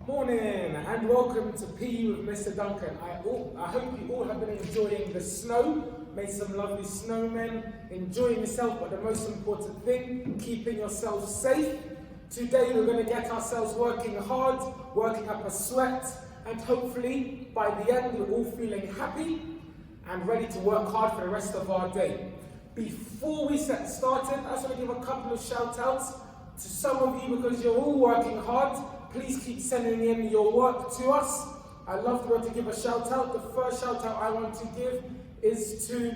Morning and welcome to PE with Mr Duncan. I hope you all have been enjoying the snow, made some lovely snowmen, enjoying yourself, but the most important thing, keeping yourself safe. Today we're going to get ourselves working hard, working up a sweat, and hopefully by the end we're all feeling happy and ready to work hard for the rest of our day. Before we get started, I just want to give a couple of shout outs to some of you because you're all working hard. Please keep sending in your work to us. I'd love to be able to give a shout out. The first shout out I want to give is to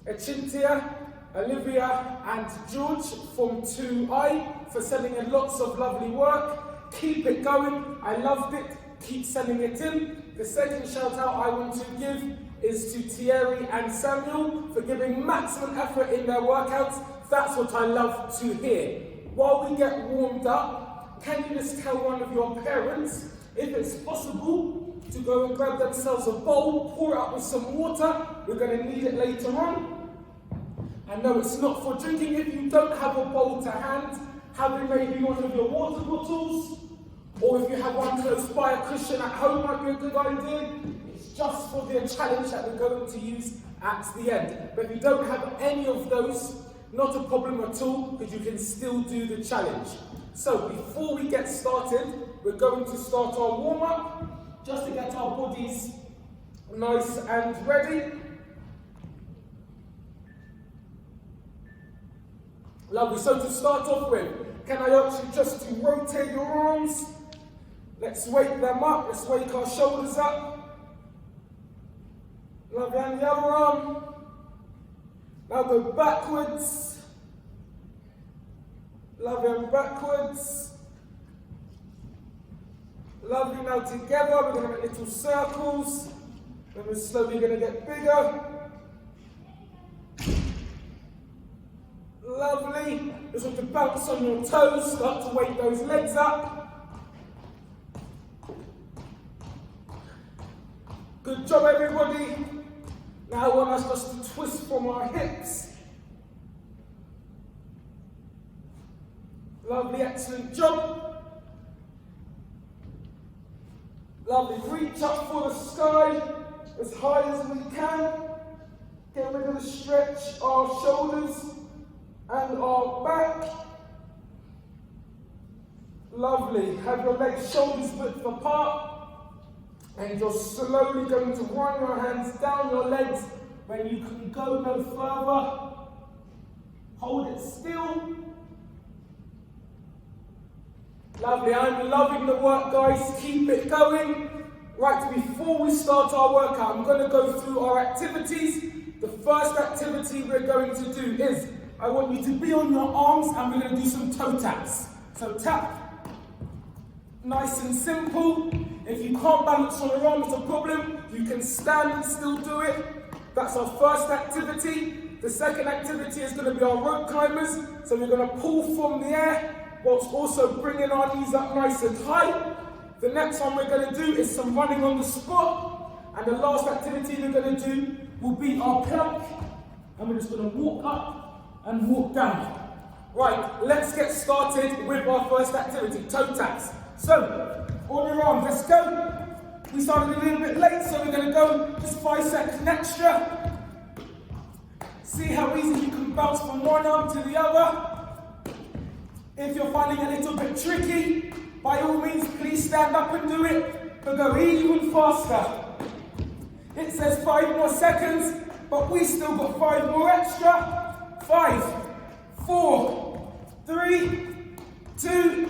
Chintia, Olivia and George from 2I for sending in lots of lovely work. Keep it going. I loved it. Keep sending it in. The second shout out I want to give is to Thierry and Samuel for giving maximum effort in their workouts. That's what I love to hear. While we get warmed up, can you just tell one of your parents, if it's possible, to go and grab themselves a bowl, pour it up with some water. We're going to need it later on. And no, it's not for drinking. If you don't have a bowl to hand, having maybe one of your water bottles, or if you have one close by, a cushion at home might be a good idea. It's just for the challenge that we're going to use at the end. But if you don't have any of those, not a problem at all, because you can still do the challenge. So before we get started, we're going to start our warm-up, just to get our bodies nice and ready. Lovely, so to start off with, can I ask you just to rotate your arms? Let's wake them up, let's wake our shoulders up. Lovely, and the other arm. Now go backwards. Lovely, and backwards. Lovely, now together we're going to make little circles. Then we're slowly going to get bigger. Lovely. Just want to bounce on your toes, start to wake those legs up. Good job, everybody. Now I want us just to twist from our hips. Lovely, excellent job. Lovely, reach up for the sky as high as we can. Get rid of the stretch, our shoulders and our back. Lovely, have your legs shoulders width apart. And you're slowly going to run your hands down your legs when you can go no further. Hold it still. Lovely, I'm loving the work, guys. Keep it going. Right, before we start our workout, I'm going to go through our activities. The first activity we're going to do is, I want you to be on your arms and we're going to do some toe taps. So tap, nice and simple. If you can't balance on your arms, it's a problem. You can stand and still do it. That's our first activity. The second activity is going to be our rope climbers. So we're going to pull from the air, whilst also bringing our knees up nice and high. The next one we're going to do is some running on the spot. And the last activity we're going to do will be our plank. And we're just going to walk up and walk down. Right, let's get started with our first activity, toe taps. So, on your arms, let's go. We started a little bit late, so we're going to go just 5 seconds extra. See how easy you can bounce from one arm to the other. If you're finding it a little bit tricky, by all means, please stand up and do it, but go even faster. It says 5 more seconds, but we still got 5 more extra. 5, 4, 3, 2,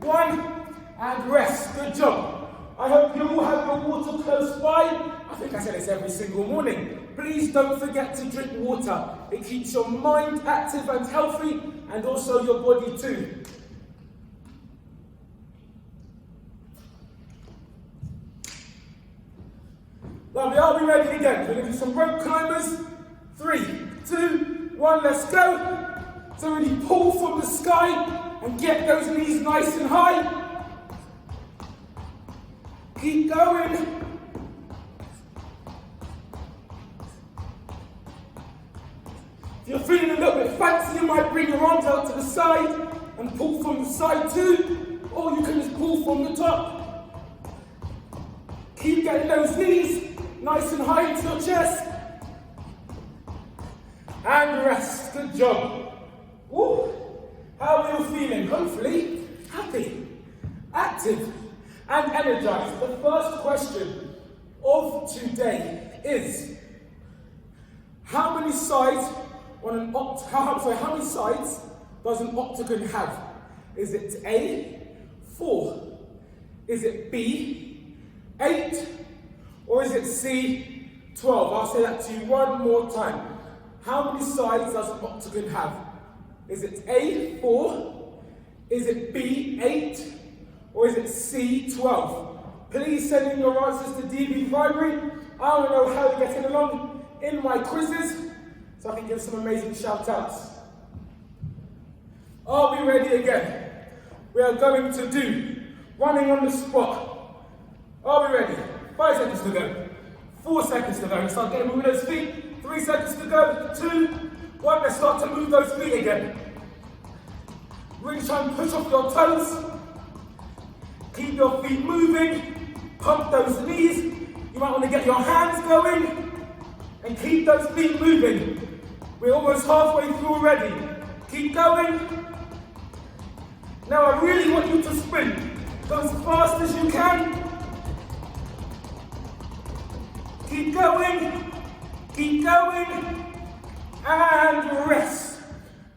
1, and rest. Good job. I hope you all have your water close by. I think I say this every single morning. Please don't forget to drink water. It keeps your mind active and healthy, and also your body too. Lovely, are we ready again? We're going to do some rope climbers. 3, 2, 1, let's go. So really pull from the sky and get those knees nice and high. Keep going. If you're feeling a little bit fancy, you might bring your arms out to the side and pull from the side too. Or you can just pull from the top. Keep getting those knees nice and high into your chest. And rest. Good job. Woo. How are you feeling? Hopefully happy, active, and energized. The first question of today is, how many sides how many sides does an octagon have? Is it A, 4? Is it B, 8? Or is it C, 12? I'll say that to you one more time. How many sides does an octagon have? Is it A, 4? Is it B, 8? Or is it C, 12? Please send in your answers to DB Primary. I want to know how you're getting along in my quizzes, so I can give some amazing shout outs. Are we ready again? We are going to do running on the spot. Are we ready? 5 seconds to go. 4 seconds to go. Let's start getting moving those feet. 3 seconds to go. 2, 1. Let's start to move those feet again. Really try and push off your toes. Keep your feet moving. Pump those knees. You might want to get your hands going. And keep those feet moving. We're almost halfway through already. Keep going. Now I really want you to sprint. Go as fast as you can. Keep going. Keep going. And rest.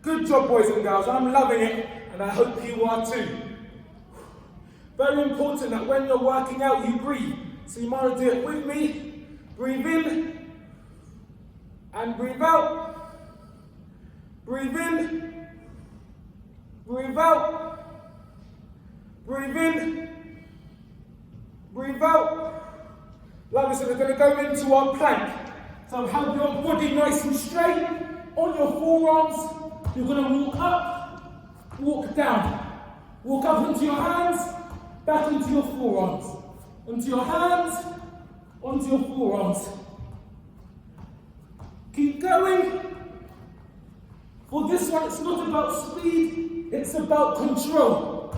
Good job, boys and girls. I'm loving it, and I hope you are too. Very important that when you're working out, you breathe. So you might want to do it with me. Breathe in. And breathe out. Breathe in. Breathe out. Breathe in. Breathe out. Lovely. So we're going to go into our plank. So have your body nice and straight. On your forearms, you're going to walk up, walk down. Walk up into your hands, back into your forearms. Onto your hands, onto your forearms. Keep going. For this one, it's not about speed, it's about control.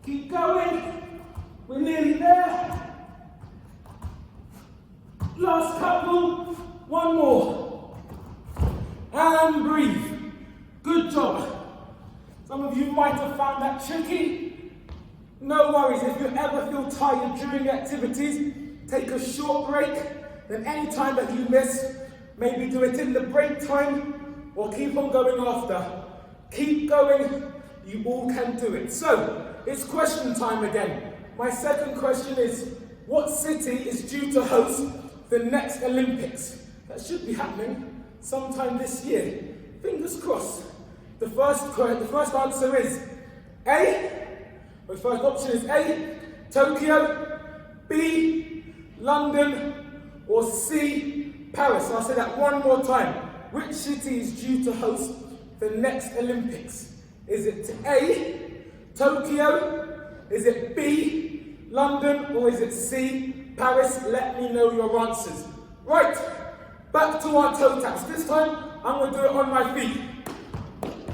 Keep going. We're nearly there. Last couple. One more. And breathe. Good job. Some of you might have found that tricky. No worries. If you ever feel tired during activities, take a short break. Then any time that you miss, maybe do it in the break time or keep on going after. Keep going. You all can do it. So, it's question time again. My second question is, what city is due to host the next Olympics? That should be happening sometime this year. Fingers crossed. The first answer is A. The first option is A, Tokyo, B, London, or C, Paris. I'll say that one more time. Which city is due to host the next Olympics? Is it A, Tokyo? Is it B, London? Or is it C, Paris? Let me know your answers. Right, back to our toe taps. This time, I'm going to do it on my feet.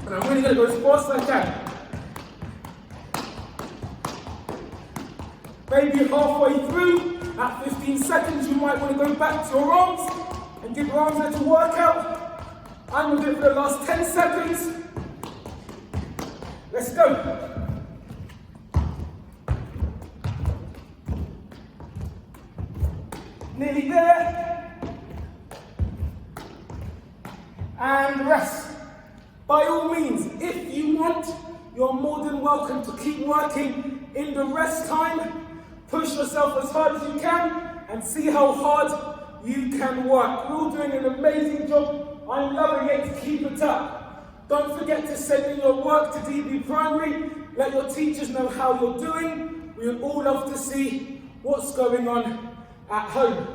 And I'm really going to go as fast as I can. Maybe halfway through, at 15 seconds, you might want to go back to your arms and give your arms a little workout. I'm going to do it for the last 10 seconds. Let's go. Nearly there. And rest. By all means, if you want, you're more than welcome to keep working in the rest time. Push yourself as hard as you can and see how hard you can work. We're all doing an amazing job. I'm loving it. Keep it up. Don't forget to send in your work to DB Primary. Let your teachers know how you're doing. We would all love to see what's going on at home.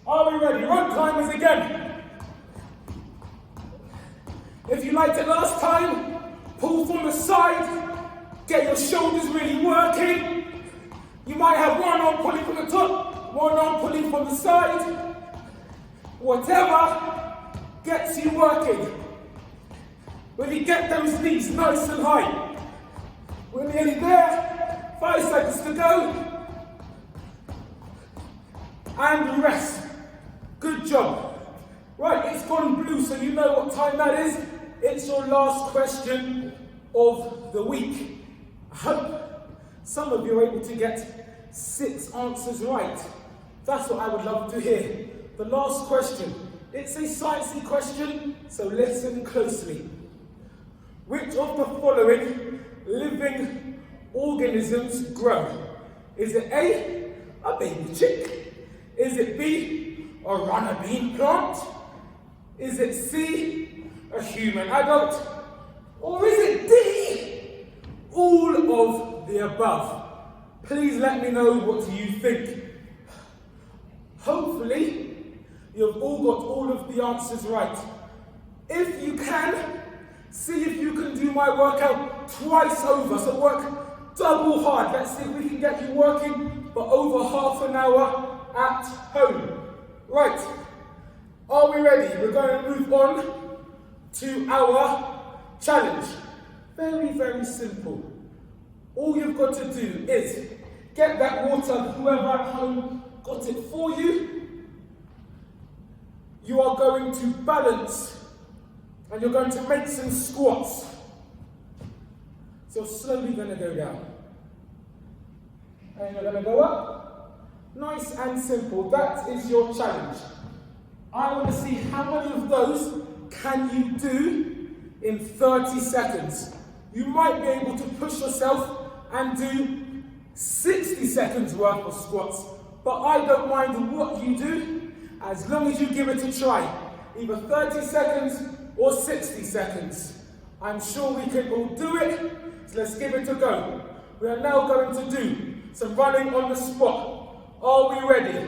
Are we ready? Rope climbers again. If you liked it last time, pull from the side. Get your shoulders really working. You might have one arm pulling from the top, one arm pulling from the side. Whatever gets you working. When you get those knees nice and high. We're nearly there. 5 seconds to go. And rest. Good job. Right, it's gone blue, so you know what time that is. It's your last question of the week. I hope some of you are able to get 6 answers right. That's what I would love to hear. The last question. It's a sciencey question, so listen closely. Which of the following living organisms grow? Is it A, a baby chick? Is it B, a runner bean plant? Is it C, a human adult? Or is it D, all of the above? Please let me know what you think. Hopefully, you've all got all of the answers right. If you can, see if you can do my workout twice over. So work double hard. Let's see if we can get you working for over half an hour at home. Right, are we ready? We're going to move on to our challenge. Very, very simple. All you've got to do is get that water, whoever at home got it for you. You are going to balance and you're going to make some squats. So you're slowly going to go down. And you're going to go up. Nice and simple. That is your challenge. I want to see how many of those can you do in 30 seconds. You might be able to push yourself and do 60 seconds worth of squats. But I don't mind what you do, as long as you give it a try. Either 30 seconds or 60 seconds. I'm sure we can all do it, so let's give it a go. We are now going to do some running on the spot. Are we ready?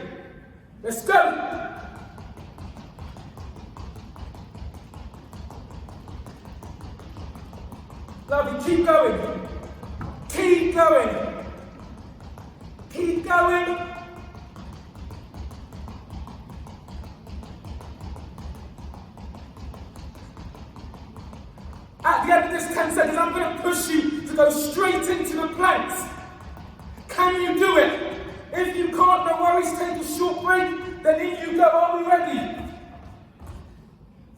Let's go! Lovely, keep going. Keep going. Keep going. At the end of this 10 seconds, I'm going to push you to go straight into the planks. Can you do it? If you can't, no worries, take a short break, then in you go. Are we ready?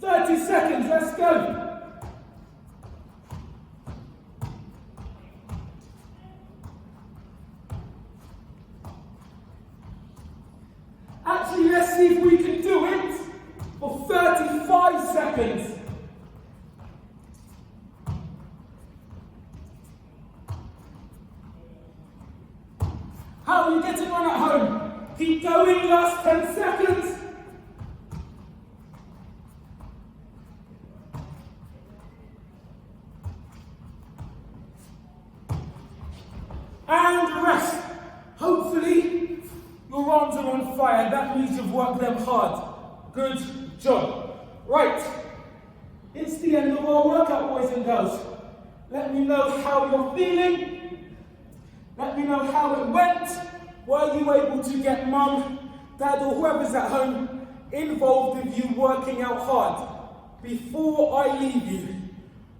30 seconds, let's go. Actually, let's see if we can do it for 35 seconds. How are you getting on at home? Keep going, last 10 seconds. And rest. Hopefully, your arms are on fire. That means you've worked them hard. Good job. Right. It's the end of our workout, boys and girls. Let me know how you're feeling. Let me know how it went. Were you able to get mum, dad, or whoever's at home involved with you working out hard? Before I leave you,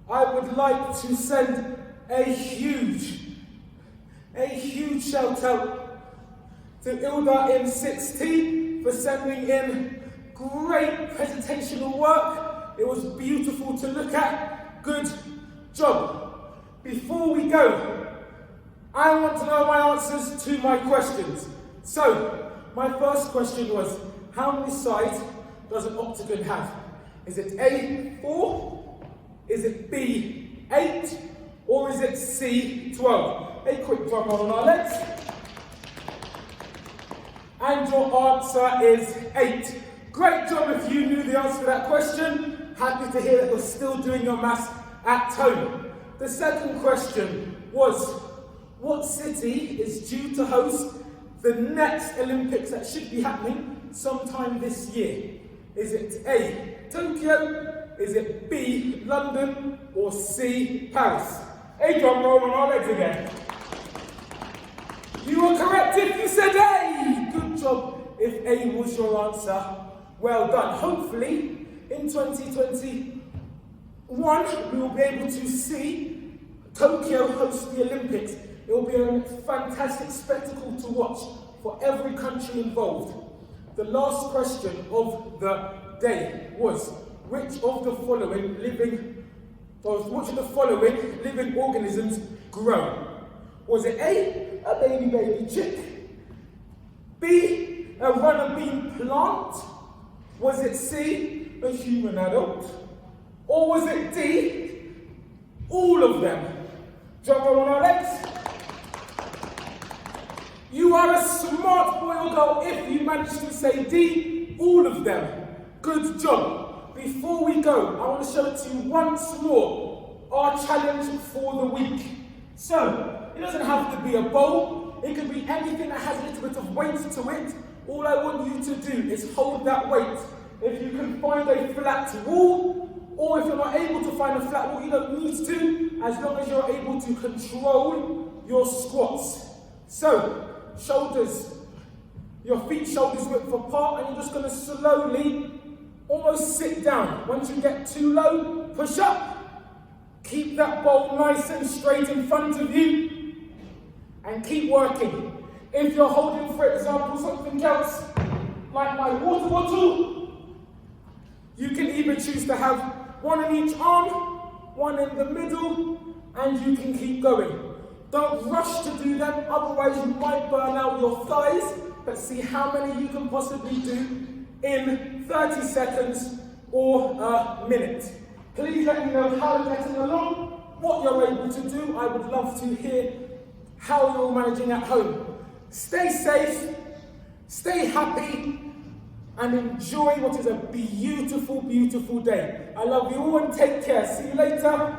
I would like to send a huge shout out to Ilda in 6T for sending in great presentational work. It was beautiful to look at. Good job. Before we go, I want to know my answers to my questions. So, my first question was, how many sides does an octagon have? Is it A, 4? Is it B, 8? Or is it C, 12? A quick drum roll on our legs. And your answer is 8. Great job if you knew the answer to that question. Happy to hear that you're still doing your maths at home. The second question was, what city is due to host the next Olympics that should be happening sometime this year? Is it A, Tokyo? Is it B, London? Or C, Paris? A drum roll on our legs again. You were correct if you said A. Good job if A was your answer. Well done. Hopefully, in 2020, One, we will be able to see Tokyo host the Olympics. It will be a fantastic spectacle to watch for every country involved. The last question of the day was, which of the following living organisms grow? Was it A, a baby chick? B, a runner bean plant? Was it C, a human adult? Or was it D, all of them? Drum roll on our legs. You are a smart boy or girl if you manage to say D, all of them. Good job. Before we go, I want to show it to you once more, our challenge for the week. So, it doesn't have to be a bowl, it can be anything that has a little bit of weight to it. All I want you to do is hold that weight. If you can find a flat wall, or if you're not able to find a flat wall, you don't need to, as long as you're able to control your squats. So, shoulders, your feet shoulders width apart, and you're just going to slowly almost sit down. Once you get too low, push up. Keep that bowl nice and straight in front of you, and keep working. If you're holding, for example, something else, like my water bottle, you can either choose to have one in each arm, one in the middle, and you can keep going. Don't rush to do them, otherwise you might burn out your thighs, but see how many you can possibly do in 30 seconds or a minute. Please let me know how you're getting along, what you're able to do. I would love to hear how you're managing at home. Stay safe, stay happy, and enjoy what is a beautiful, beautiful day. I love you all and take care. See you later.